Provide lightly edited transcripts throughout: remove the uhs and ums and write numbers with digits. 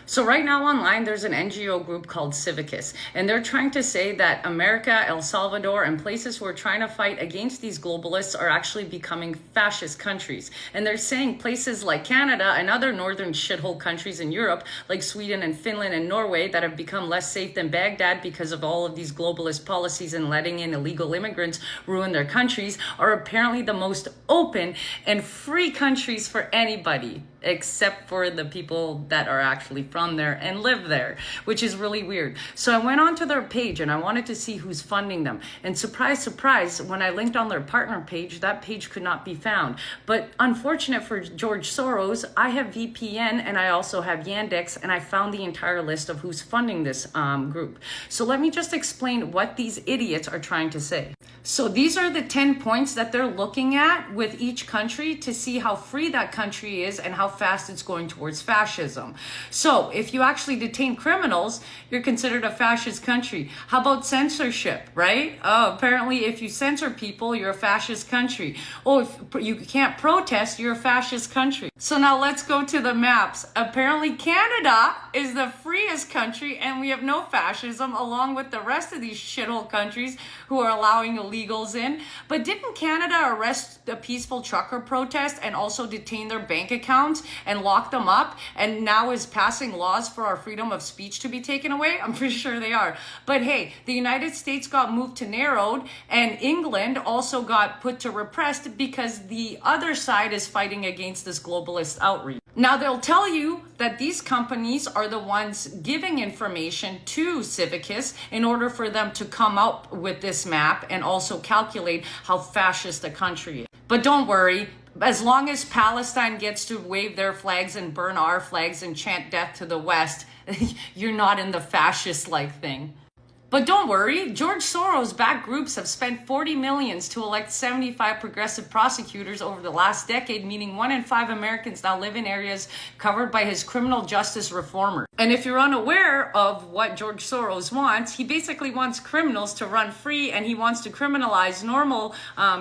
So right now online, there's an NGO group called Civicus, and they're trying to say that America, El Salvador, and places who are trying to fight against these globalists are actually becoming fascist countries. And they're saying places like Canada and other northern shithole countries in Europe, like Sweden and Finland and Norway, that have become less safe than Baghdad because of all of these globalist policies and letting in illegal immigrants ruin their countries, are apparently the most open and free countries for anybody, except for the people that are actually from there and live there, which is really weird. So I went onto their page and I wanted to see who's funding them. And surprise, surprise, when I linked on their partner page, that page could not be found. But unfortunate for George Soros, I have VPN and I also have Yandex, and I found the entire list of who's funding this group. So let me just explain what these idiots are trying to say. So these are the 10 points that they're looking at with each country to see how free that country is and how fast it's going towards fascism. So if you actually detain criminals, you're considered a fascist country. How about censorship, right? Oh, apparently if you censor people, you're a fascist country. Oh, if you can't protest, you're a fascist country. So now let's go to the maps. Apparently Canada is the freest country and we have no fascism, along with the rest of these shithole countries who are allowing illegals in. But didn't Canada arrest a peaceful trucker protest and also detain their bank accounts and lock them up, and now is passing laws for our freedom of speech to be taken away? I'm pretty sure they are. But hey, the United States got moved to narrowed, and England also got put to repressed because the other side is fighting against this globalist outreach. Now they'll tell you that these companies are the ones giving information to Civicus in order for them to come up with this map and also calculate how fascist the country is. But don't worry, as long as Palestine gets to wave their flags and burn our flags and chant death to the West, you're not in the fascist-like thing. But don't worry, George Soros backed groups have spent 40 millions to elect 75 progressive prosecutors over the last decade, meaning 1 in 5 Americans now live in areas covered by his criminal justice reformer. And if you're unaware of what George Soros wants, he basically wants criminals to run free, and he wants to criminalize normal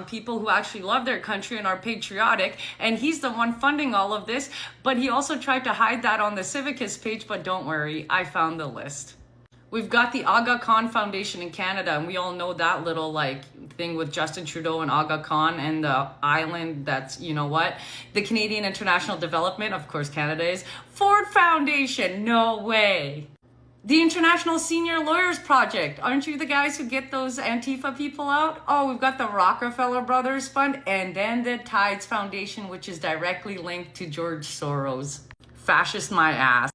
people who actually love their country and are patriotic. And he's the one funding all of this, but he also tried to hide that on the Civicus page, but don't worry, I found the list. We've got the Aga Khan Foundation in Canada, and we all know that little thing with Justin Trudeau and Aga Khan and the island that's, you know what? The Canadian International Development, of course Canada is. Ford Foundation, no way. The International Senior Lawyers Project, aren't you the guys who get those Antifa people out? Oh, we've got the Rockefeller Brothers Fund, and then the Tides Foundation, which is directly linked to George Soros. Fascist my ass.